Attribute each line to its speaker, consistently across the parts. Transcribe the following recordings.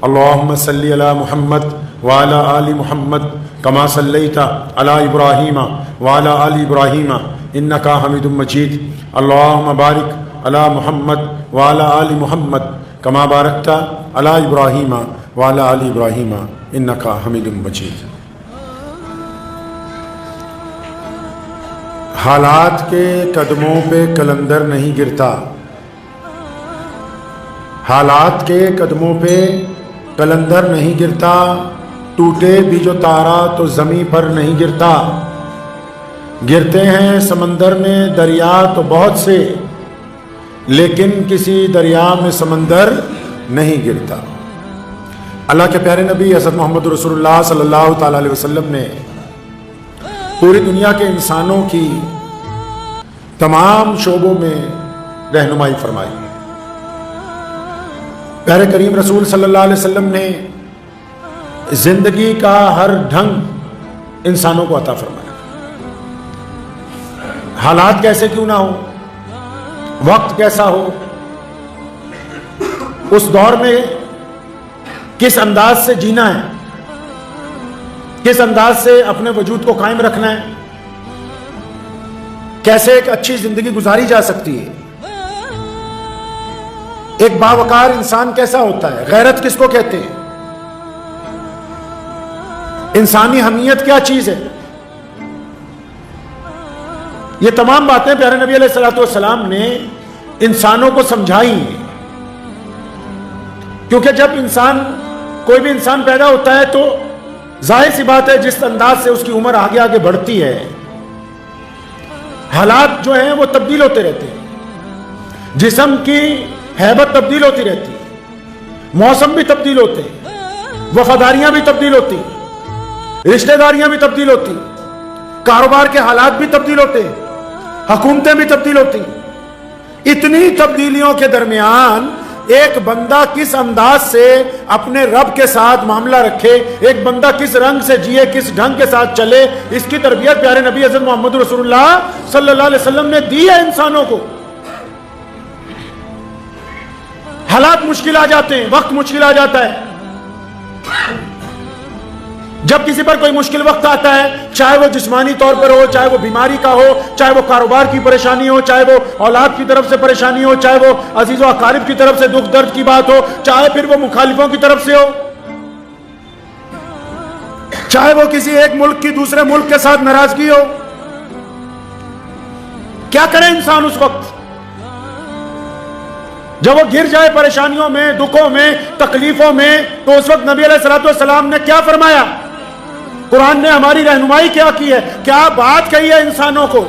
Speaker 1: اللهم صل علی محمد وعلی آل محمد کما صلیت علی ابراہیم وعلی آل ابراہیم انک حمید مجید اللهم بارک علی محمد وعلی آل محمد کما بارکت علی ابراہیم وعلی آل ابراہیم انک حمید مجید۔ حالات کے قدموں پہ کلندر نہیں گرتا، حالات کے قدموں پہ کلندر نہیں گرتا، ٹوٹے بھی جو تارا تو زمیں پر نہیں گرتا، گرتے ہیں سمندر میں دریا تو بہت سے، لیکن کسی دریا میں سمندر نہیں گرتا۔ اللہ کے پیارے نبی حضرت محمد رسول اللہ صلی اللہ تعالیٰ علیہ وسلم نے پوری دنیا کے انسانوں کی تمام شعبوں میں رہنمائی فرمائی۔ پیارے کریم رسول صلی اللہ علیہ وسلم نے زندگی کا ہر ڈھنگ انسانوں کو عطا فرمایا۔ حالات کیسے کیوں نہ ہو، وقت کیسا ہو، اس دور میں کس انداز سے جینا ہے، کس انداز سے اپنے وجود کو قائم رکھنا ہے، کیسے ایک اچھی زندگی گزاری جا سکتی ہے، ایک باوقار انسان کیسا ہوتا ہے، غیرت کس کو کہتے ہیں، انسانی حمیت کیا چیز ہے، یہ تمام باتیں پیارے نبی علیہ الصلوۃ والسلام نے انسانوں کو سمجھائی۔ کیونکہ جب کوئی بھی انسان پیدا ہوتا ہے تو ظاہر سی بات ہے جس انداز سے اس کی عمر آگے آگے بڑھتی ہے، حالات جو ہیں وہ تبدیل ہوتے رہتے ہیں، جسم کی ہیبت تبدیل ہوتی رہتی ہے، موسم بھی تبدیل ہوتے ہیں، وفاداریاں بھی تبدیل ہوتی ہیں، رشتہ داریاں بھی تبدیل ہوتی ہیں، کاروبار کے حالات بھی تبدیل ہوتے ہیں، حکومتیں بھی تبدیل ہوتی ہیں۔ اتنی تبدیلیوں کے درمیان ایک بندہ کس انداز سے اپنے رب کے ساتھ معاملہ رکھے، ایک بندہ کس رنگ سے جیے، کس ڈھنگ کے ساتھ چلے، اس کی تربیت پیارے نبی حضرت محمد رسول اللہ صلی اللہ علیہ وسلم نے دی ہے انسانوں کو۔ حالات مشکل آ جاتے ہیں، وقت مشکل آ جاتا ہے۔ جب کسی پر کوئی مشکل وقت آتا ہے، چاہے وہ جسمانی طور پر ہو، چاہے وہ بیماری کا ہو، چاہے وہ کاروبار کی پریشانی ہو، چاہے وہ اولاد کی طرف سے پریشانی ہو، چاہے وہ عزیز و اقارب کی طرف سے دکھ درد کی بات ہو، چاہے پھر وہ مخالفوں کی طرف سے ہو، چاہے وہ کسی ایک ملک کی دوسرے ملک کے ساتھ ناراضگی ہو، کیا کرے انسان اس وقت جب وہ گر جائے پریشانیوں میں، دکھوں میں، تکلیفوں میں؟ تو اس وقت نبی علیہ الصلوۃ والسلام نے کیا فرمایا، قرآن نے ہماری رہنمائی کیا کی ہے، کیا بات کہی ہے انسانوں کو۔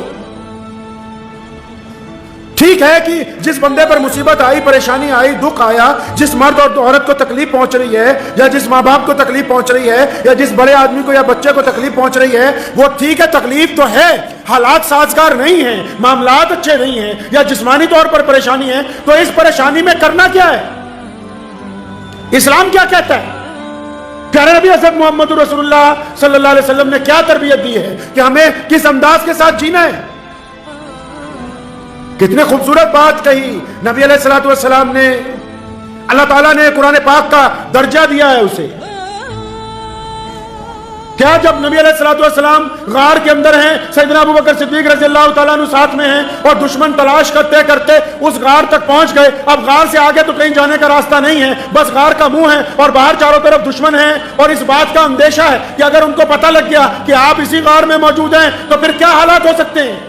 Speaker 1: ٹھیک ہے کہ جس بندے پر مصیبت آئی، پریشانی آئی، دکھ آیا، جس مرد اور عورت کو تکلیف پہنچ رہی ہے، یا جس ماں باپ کو تکلیف پہنچ رہی ہے، یا جس بڑے آدمی کو یا بچے کو تکلیف پہنچ رہی ہے، وہ ٹھیک ہے، تکلیف تو ہے، حالات سازگار نہیں ہیں، معاملات اچھے نہیں ہیں، یا جسمانی طور پر پریشانی ہے، تو اس پریشانی میں کرنا کیا ہے؟ اسلام کیا کہتا ہے؟ پیارے نبی حضرت محمد رسول اللہ صلی اللہ علیہ وسلم نے کیا تربیت دی ہے کہ ہمیں کس انداز کے ساتھ جینا ہے؟ کتنے خوبصورت بات کہی نبی علیہ الصلوۃ والسلام نے۔ اللہ تعالیٰ نے قرآن پاک کا درجہ دیا ہے اسے۔ کیا جب نبی علیہ الصلوۃ والسلام غار کے اندر ہیں، سیدنا ابوبکر صدیق رضی اللہ تعالیٰ عنہ ساتھ میں ہیں، اور دشمن تلاش کرتے کرتے اس غار تک پہنچ گئے، اب غار سے آگے تو کہیں جانے کا راستہ نہیں ہے، بس غار کا منہ ہے اور باہر چاروں طرف دشمن ہیں، اور اس بات کا اندیشہ ہے کہ اگر ان کو پتہ لگ گیا کہ آپ اسی غار میں موجود ہیں تو پھر کیا حالات ہو سکتے ہیں۔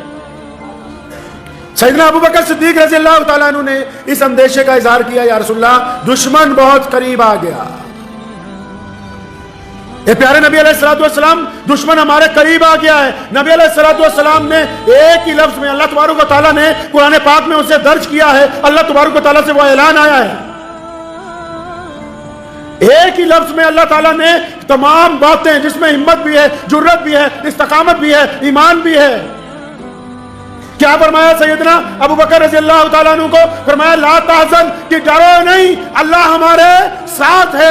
Speaker 1: سیدنا ابوبکر صدیق رضی اللہ تعالیٰ عنہ نے اس اندیشے کا اظہار کیا، یا رسول اللہ دشمن بہت قریب آ گیا۔ اے پیارے نبی علیہ الصلوۃ والسلام، دشمن ہمارے قریب آ گیا ہے۔ نبی علیہ الصلوۃ والسلام نے ایک ہی لفظ میں، اللہ تبارک و تعالیٰ نے قرآن پاک میں اسے درج کیا ہے، اللہ تبارک و تعالیٰ سے وہ اعلان آیا ہے، ایک ہی لفظ میں اللہ تعالیٰ نے تمام باتیں جس میں ہمت بھی ہے، جرت بھی ہے، استقامت بھی ہے، ایمان بھی ہے، کیا فرمایا سیدنا ابوبکر رضی اللہ تعالیٰ عنہ کو؟ فرمایا لا تحزن، کہ ڈرو نہیں، اللہ ہمارے ساتھ ہے،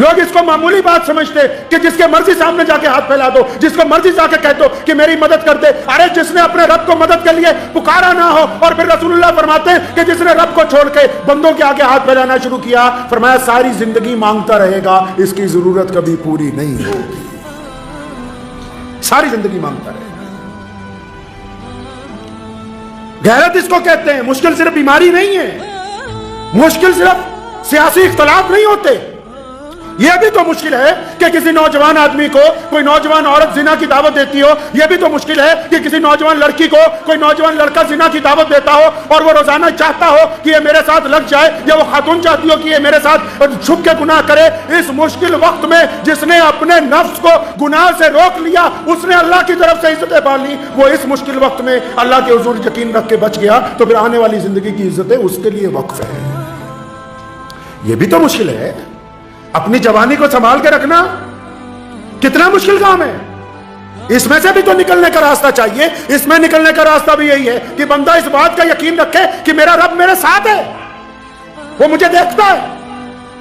Speaker 1: لوگ اس کو معمولی بات سمجھتے کہ جس کے مرضی سامنے جا کے ہاتھ پھیلا دو، جس کو مرضی جا کے کہہ دو کہ میری مدد کر دے۔ ارے جس نے اپنے رب کو مدد کے لیے پکارا نہ ہو، اور پھر رسول اللہ فرماتے ہیں کہ جس نے رب کو چھوڑ کے بندوں کے آگے ہاتھ پھیلانا شروع کیا، فرمایا ساری زندگی مانگتا رہے گا، اس کی ضرورت کبھی پوری نہیں ہوگی، ساری زندگی مانگتا رہے گا۔ غیرت اس کو کہتے ہیں۔ مشکل صرف بیماری نہیں ہے، مشکل صرف سیاسی اختلاف نہیں ہوتے، یہ بھی تو مشکل ہے کہ کسی نوجوان آدمی کو کوئی نوجوان عورت زنا کی دعوت دیتی ہو، یہ بھی تو مشکل ہے کہ کسی نوجوان لڑکی کو کوئی نوجوان لڑکا زنا کی دعوت دیتا ہو اور وہ روزانہ چاہتا ہو کہ یہ میرے ساتھ لگ جائے، یا وہ خاتون چاہتی ہو کہ یہ میرے ساتھ چھپ کے گناہ کرے۔ اس مشکل وقت میں جس نے اپنے نفس کو گناہ سے روک لیا، اس نے اللہ کی طرف سے عزتیں پا لی، وہ اس مشکل وقت میں اللہ کے حضور یقین رکھ کے بچ گیا، تو پھر آنے والی زندگی کی عزتیں اس کے لیے وقف ہے۔ یہ بھی تو مشکل ہے، اپنی جوانی کو سنبھال کے رکھنا کتنا مشکل کام ہے۔ اس میں سے بھی تو نکلنے کا راستہ چاہیے۔ اس میں نکلنے کا راستہ بھی یہی ہے کہ بندہ اس بات کا یقین رکھے کہ میرا رب میرے ساتھ ہے، وہ مجھے دیکھتا ہے،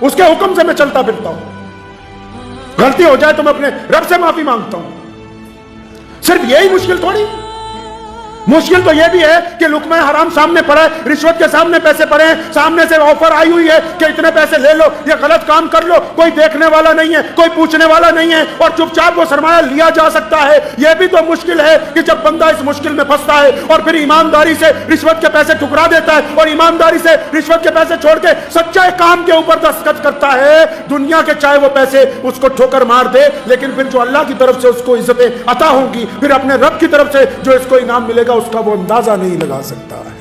Speaker 1: اس کے حکم سے میں چلتا پھرتا ہوں، غلطی ہو جائے تو میں اپنے رب سے معافی مانگتا ہوں۔ صرف یہی مشکل تھوڑی، مشکل تو یہ بھی ہے کہ لقمہ حرام سامنے پڑا ہے، رشوت کے سامنے پیسے پڑے ہیں، سامنے سے آفر آئی ہوئی ہے کہ اتنے پیسے لے لو، یہ غلط کام کر لو، کوئی دیکھنے والا نہیں ہے، کوئی پوچھنے والا نہیں ہے، اور چپ چاپ وہ سرمایہ لیا جا سکتا ہے۔ یہ بھی تو مشکل ہے کہ جب بندہ اس مشکل میں پھنستا ہے اور پھر ایمانداری سے رشوت کے پیسے ٹھکرا دیتا ہے، اور ایمانداری سے رشوت کے پیسے چھوڑ کے سچے کام کے اوپر دستخط کرتا ہے، دنیا کے چاہے وہ پیسے اس کو ٹھوکر مار دے، لیکن پھر جو اللہ کی طرف سے اس کو عزتیں عطا ہوں گی، پھر اپنے رب کی طرف سے جو اس کو انعام ملے گا، اس کا وہ اندازہ نہیں لگا سکتا ہے۔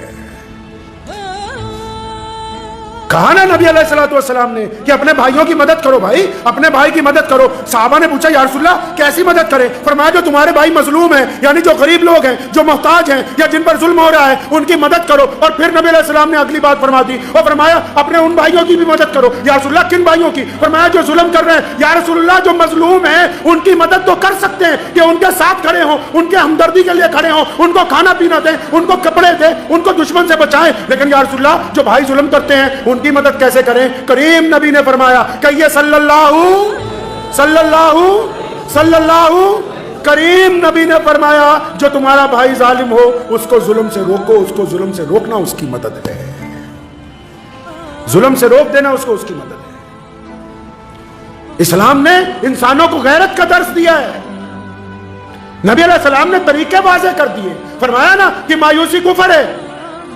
Speaker 1: کہا نا نبی علیہ الصلوۃ والسلام نے کہ اپنے بھائیوں کی مدد کرو، بھائی اپنے بھائی کی مدد کرو۔ صحابہ نے پوچھا یا رسول اللہ کیسی مدد کریں؟ فرمایا جو تمہارے بھائی مظلوم ہیں، یعنی جو غریب لوگ ہیں، جو محتاج ہیں، یا جن پر ظلم ہو رہا ہے، ان کی مدد کرو۔ اور پھر نبی علیہ السلام نے اگلی بات فرما دی اور فرمایا اپنے ان بھائیوں کی بھی مدد کرو۔ یا رسول اللہ کن بھائیوں کی؟ فرمایا جو ظلم کر رہے ہیں۔ یا رسول اللہ جو مظلوم ہیں ان کی مدد تو کر سکتے ہیں کہ ان کے ساتھ کھڑے ہوں، ان کے ہمدردی کے لیے کھڑے ہوں، ان کو کھانا پینا دیں، ان کو کپڑے دیں، ان کو دشمن سے بچائیں، لیکن یا رسول اللہ جو بھائی ظلم کرتے ہیں ان کی مدد کیسے کریں؟ کریم نبی نے فرمایا کہ یہ صلی اللہ کریم نبی نے فرمایا جو تمہارا بھائی ظالم ہو اس کو ظلم سے روکو، اس کو ظلم سے روکنا اس کی مدد ہے، ظلم سے روک دینا اس کو اس کی مدد ہے۔ اسلام نے انسانوں کو غیرت کا درس دیا ہے، نبی علیہ السلام نے طریقے واضح کر دیے۔ فرمایا نا کہ مایوسی کفر ہے،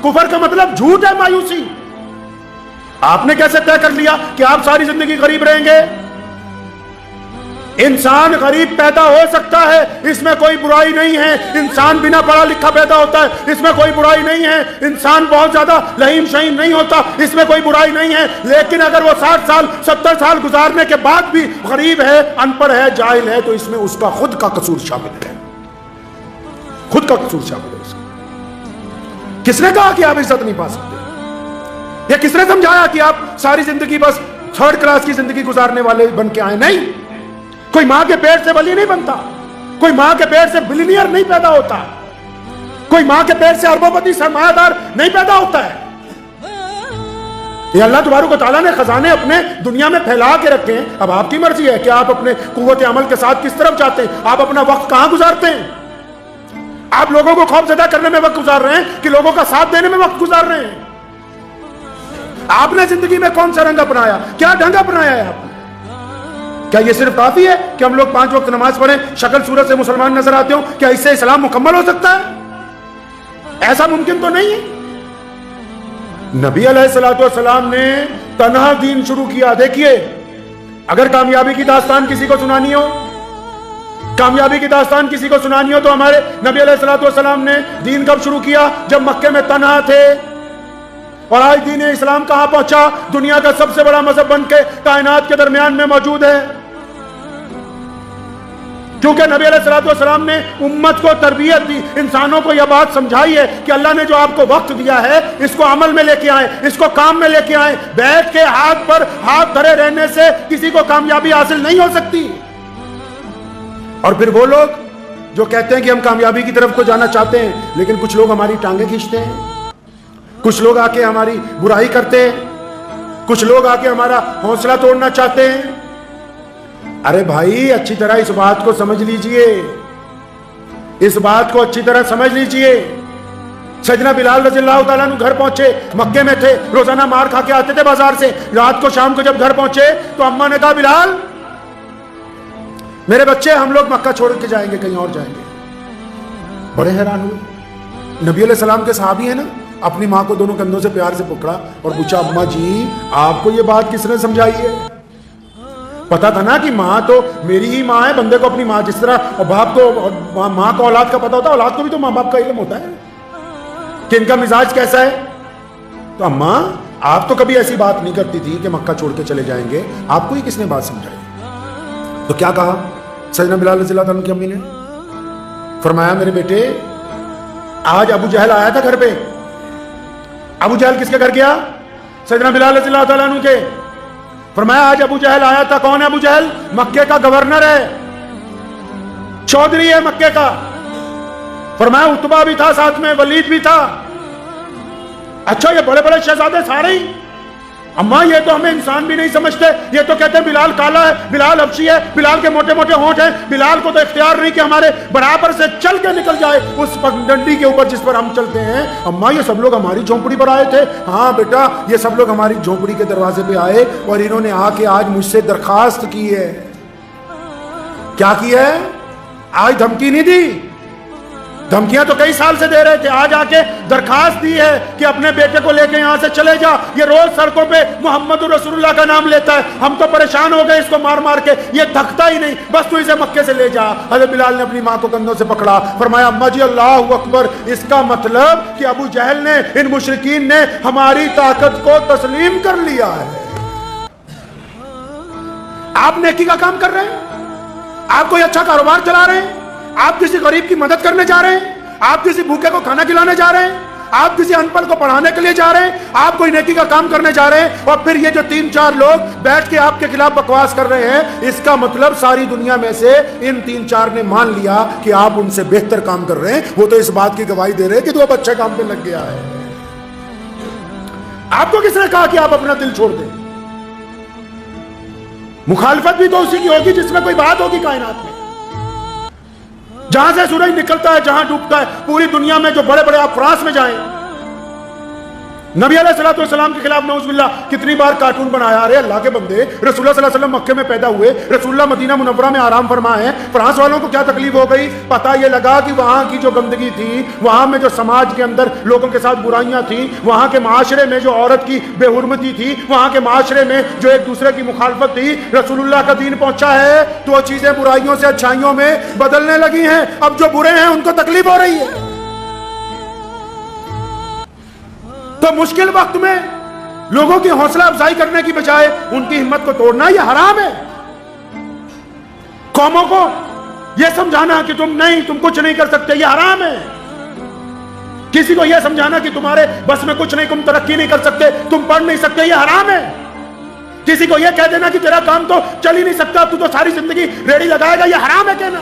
Speaker 1: کفر کا مطلب جھوٹ ہے مایوسی۔ آپ نے کیسے طے کر لیا کہ آپ ساری زندگی غریب رہیں گے؟ انسان غریب پیدا ہو سکتا ہے، اس میں کوئی برائی نہیں ہے۔ انسان بنا پڑھا لکھا پیدا ہوتا ہے، اس میں کوئی برائی نہیں ہے۔ انسان بہت زیادہ لہیم شہین نہیں ہوتا، اس میں کوئی برائی نہیں ہے۔ لیکن اگر وہ 60 سال 70 سال گزارنے کے بعد بھی غریب ہے، ان پڑھ ہے، جاہل ہے، تو اس میں اس کا خود کا قصور شامل ہے، خود کا قصور شامل ہے اس کا۔ کس نے کہا کہ آپ عزت نہیں پا سکتے؟ یہ کس نے سمجھایا کہ آپ ساری زندگی بس 3rd کلاس کی زندگی گزارنے والے بن کے آئے؟ نہیں، کوئی ماں کے پیٹ سے ولی نہیں بنتا، کوئی ماں کے پیٹ سے بلینئر نہیں پیدا ہوتا، کوئی ماں کے پیٹ سے اربوں پتی سرمایہ دار نہیں پیدا ہوتا ہے۔ یہ اللہ تبارک و تعالیٰ نے خزانے اپنے دنیا میں پھیلا کے رکھے ہیں۔ اب آپ کی مرضی ہے کہ آپ اپنے قوت عمل کے ساتھ کس طرف جاتے ہیں، آپ اپنا وقت کہاں گزارتے ہیں۔ آپ لوگوں کو خوف زدہ کرنے میں وقت گزار رہے ہیں کہ لوگوں کا ساتھ دینے میں وقت گزار رہے ہیں؟ آپ نے زندگی میں کون سا رنگ اپنایا؟ کیا ڈھنگ اپنایا ہے آپ نے؟ کیا یہ صرف کافی ہے کہ ہم لوگ 5 وقت نماز پڑھیں، شکل صورت سے مسلمان نظر آتے ہوں؟ کیا اس سے اسلام مکمل ہو سکتا ہے؟ ایسا ممکن تو نہیں ہے۔ نبی علیہ الصلوۃ والسلام نے تنہا دین شروع کیا۔ دیکھیے، اگر کامیابی کی داستان کسی کو سنانی ہو، کامیابی کی داستان کسی کو سنانی ہو تو ہمارے نبی علیہ الصلوۃ والسلام نے دین کب شروع کیا؟ جب مکے میں تنہا تھے۔ اور آج دین اسلام کہاں پہنچا؟ دنیا کا سب سے بڑا مذہب بن کے کائنات کے درمیان میں موجود ہے، کیونکہ نبی علیہ الصلوۃ والسلام نے امت کو تربیت دی، انسانوں کو یہ بات سمجھائی ہے کہ اللہ نے جو آپ کو وقت دیا ہے اس کو عمل میں لے کے آئیں، اس کو کام میں لے کے آئیں۔ بیٹھ کے ہاتھ پر ہاتھ دھرے رہنے سے کسی کو کامیابی حاصل نہیں ہو سکتی۔ اور پھر وہ لوگ جو کہتے ہیں کہ ہم کامیابی کی طرف کو جانا چاہتے ہیں، لیکن کچھ لوگ ہماری ٹانگیں کھینچتے ہیں، کچھ لوگ آ کے ہماری برائی کرتے ہیں، کچھ لوگ آ کے ہمارا حوصلہ توڑنا چاہتے ہیں، ارے بھائی اچھی طرح اس بات کو سمجھ لیجئے، اس بات کو اچھی طرح سمجھ لیجئے۔ سیدنا بلال رضی اللہ تعالیٰ عنہ گھر پہنچے، مکے میں تھے، روزانہ مار کھا کے آتے تھے بازار سے، رات کو شام کو جب گھر پہنچے تو اماں نے کہا بلال میرے بچے ہم لوگ مکہ چھوڑ کے جائیں گے، کہیں اور جائیں گے۔ بڑے حیران ہوئے۔ نبی علیہ السلام کے صحابی ہیں نا، اپنی ماں کو دونوں کندھوں سے پیار سے پکڑا اور پوچھا اماں جی آپ کو یہ بات کس نے سمجھائی ہے؟ پتا تھا نا کہ ماں تو میری ہی ماں ہے، بندے کو اپنی ماں جس طرح اور باپ کو ماں کو اولاد کا پتا ہوتا ہے، اولاد کو بھی تو ماں باپ کا علم ہوتا ہے کہ ان کا مزاج کیسا ہے۔ تو اماں آپ تو کبھی ایسی بات نہیں کرتی تھی کہ مکہ چھوڑ کے چلے جائیں گے، آپ کو ہی کس نے بات سمجھائی؟ تو کیا کہا سیدنا بلال رضی اللہ عنہ کی امی نے؟ فرمایا میرے بیٹے آج ابو جہل آیا تھا گھر پہ۔ ابو جہل کس کے گھر گیا؟ سیدنا بلال رضی اللہ تعالیٰ عنہ کے۔ فرمایا آج ابو جہل آیا تھا۔ کون ہے ابو جہل؟ مکے کا گورنر ہے، چودھری ہے مکے کا۔ فرمایا عتبہ بھی تھا ساتھ میں، ولید بھی تھا۔ اچھا یہ بڑے بڑے شہزادے سارے ہی؟ اماں یہ تو ہمیں انسان بھی نہیں سمجھتے، یہ تو کہتے ہیں بلال کالا ہے، بلال حبشی ہے، بلال کے موٹے موٹے ہونٹ ہیں، بلال کو تو اختیار نہیں کہ ہمارے برابر سے چل کے نکل جائے اس پگڈنڈی کے اوپر جس پر ہم چلتے ہیں۔ اماں یہ سب لوگ ہماری جھونپڑی پر آئے تھے؟ ہاں بیٹا یہ سب لوگ ہماری جھونپڑی کے دروازے پہ آئے اور انہوں نے آ کے آج مجھ سے درخواست کی ہے۔ کیا کی ہے؟ آج دھمکی نہیں دی، دھمکیاں تو کئی سال سے دے رہے تھے، آج آ کے درخواست دی ہے کہ اپنے بیٹے کو لے کے یہاں سے چلے جا، یہ روز سڑکوں پہ محمد رسول اللہ کا نام لیتا ہے، ہم تو پریشان ہو گئے اس کو مار مار کے، یہ تھکتا ہی نہیں، بس تو اسے مکے سے لے جا۔ حضرت بلال نے اپنی ماں کو کندھوں سے پکڑا، فرمایا اماں جی اللہ اکبر، اس کا مطلب کہ ابو جہل نے، ان مشرکین نے ہماری طاقت کو تسلیم کر لیا ہے۔ آپ نیکی کا کام کر رہے ہیں، آپ کوئی اچھا کاروبار چلا رہے ہیں، آپ کسی غریب کی مدد کرنے جا رہے ہیں، آپ کسی بھوکے کو کھانا کھلانے جا رہے ہیں، آپ کسی ان پڑھ کو پڑھانے کے لیے جا رہے ہیں، آپ کوئی نیکی کا کام کرنے جا رہے ہیں، اور پھر یہ جو 3-4 لوگ بیٹھ کے آپ کے خلاف بکواس کر رہے ہیں، اس کا مطلب ساری دنیا میں سے ان 3-4 نے مان لیا کہ آپ ان سے بہتر کام کر رہے ہیں۔ وہ تو اس بات کی گواہی دے رہے ہیں کہ تو اب اچھے کام پہ لگ گیا ہے۔ آپ کو کس نے کہا کہ آپ اپنا دل چھوڑ دیں؟ مخالفت بھی تو اسی کی ہوگی جس میں کوئی بات ہوگی کائنات میں۔ جہاں سے سورج نکلتا ہے جہاں ڈوبتا ہے، پوری دنیا میں جو بڑے بڑے آپ فرانس میں جائیں، نبی علیہ الصلوۃ والسلام کے خلاف نعوذ باللہ کتنی بار کارٹون بنایا۔ ارے اللہ کے بندے، رسول اللہ صلی اللہ علیہ وسلم مکے میں پیدا ہوئے، رسول اللہ مدینہ منورہ میں آرام فرما ہے، فرانس والوں کو کیا تکلیف ہو گئی؟ پتہ یہ لگا کہ وہاں کی جو گندگی تھی، وہاں میں جو سماج کے اندر لوگوں کے ساتھ برائیاں تھیں، وہاں کے معاشرے میں جو عورت کی بے حرمتی تھی، وہاں کے معاشرے میں جو ایک دوسرے کی مخالفت تھی، رسول اللہ کا دین پہنچا ہے تو وہ چیزیں برائیوں سے اچھائیوں میں بدلنے لگی ہیں۔ اب جو برے ہیں ان کو تکلیف ہو رہی ہے۔ تو مشکل وقت میں لوگوں کی حوصلہ افزائی کرنے کی بجائے ان کی ہمت کو توڑنا یہ حرام ہے۔ قوموں کو یہ سمجھانا کہ تم کچھ نہیں کر سکتے، یہ حرام ہے۔ کسی کو یہ سمجھانا کہ تمہارے بس میں کچھ نہیں، تم ترقی نہیں کر سکتے، تم پڑھ نہیں سکتے، یہ حرام ہے۔ کسی کو یہ کہہ دینا کہ تیرا کام تو چل ہی نہیں سکتا، تو ساری زندگی ریڑھی لگائے گا، یہ حرام ہے کہنا۔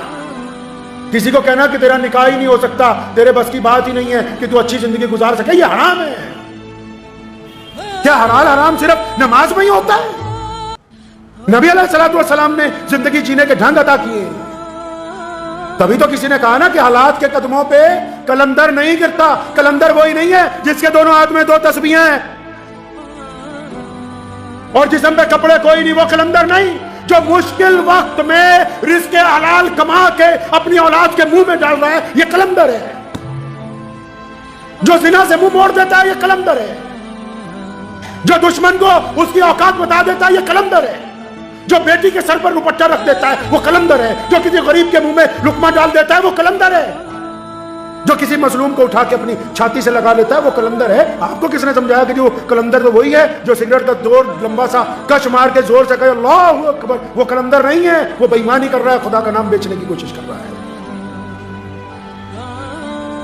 Speaker 1: کسی کو کہنا کہ تیرا نکاح ہی نہیں ہو سکتا، تیرے بس کی بات ہی نہیں ہے کہ تو اچھی زندگی گزار سکے، یہ حرام ہے۔ کیا حلال حرام صرف نماز میں ہی ہوتا ہے؟ نبی علیہ الصلوۃ والسلام نے زندگی جینے کے ڈھنگ عطا کیے، تبھی تو کسی نے کہا نا کہ حالات کے قدموں پہ قلندر نہیں گرتا۔ قلندر وہی نہیں ہے جس کے دونوں ہاتھ میں 2 تسبیحیں ہیں اور جسم پہ کپڑے کوئی نہیں، وہ قلندر نہیں۔ جو مشکل وقت میں رزق حلال کما کے اپنی اولاد کے منہ میں ڈال رہا ہے، یہ قلندر ہے۔ جو زنا سے منہ موڑ دیتا ہے، یہ قلندر ہے۔ جو دشمن کو اس کی اوقات بتا دیتا ہے، یہ قلندر ہے۔ جو بیٹی کے سر پر دوپٹہ رکھ دیتا ہے، وہ قلندر ہے۔ جو کسی غریب کے منہ میں لقمہ ڈال دیتا ہے، وہ قلندر ہے۔ جو کسی مظلوم کو اٹھا کے اپنی چھاتی سے لگا لیتا ہے، وہ قلندر ہے۔ آپ کو کس نے سمجھایا کہ جو قلندر تو وہی ہے جو سگریٹ کا دور لمبا سا کش مار کے زور سے کہے اللہ اکبر؟ وہ قلندر نہیں ہے، وہ بے ایمانی کر رہا ہے، خدا کا نام بیچنے کی کوشش کر رہا ہے۔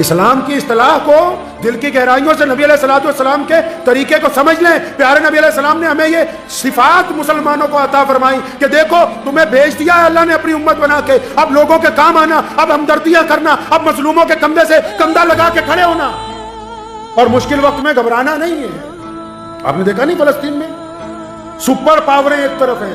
Speaker 1: اسلام کی اصطلاح کو دل کی گہرائیوں سے نبی علیہ الصلوۃ والسلام کے طریقے کو سمجھ لیں۔ پیارے نبی علیہ السلام نے ہمیں یہ صفات مسلمانوں کو عطا فرمائی کہ دیکھو تمہیں بھیج دیا ہے اللہ نے اپنی امت بنا کے، اب لوگوں کے کام آنا، اب ہمدردیاں کرنا، اب مظلوموں کے کندھے سے کندھا لگا کے کھڑے ہونا، اور مشکل وقت میں گھبرانا نہیں ہے۔ آپ نے دیکھا نہیں فلسطین میں سپر پاوریں ایک طرف ہیں،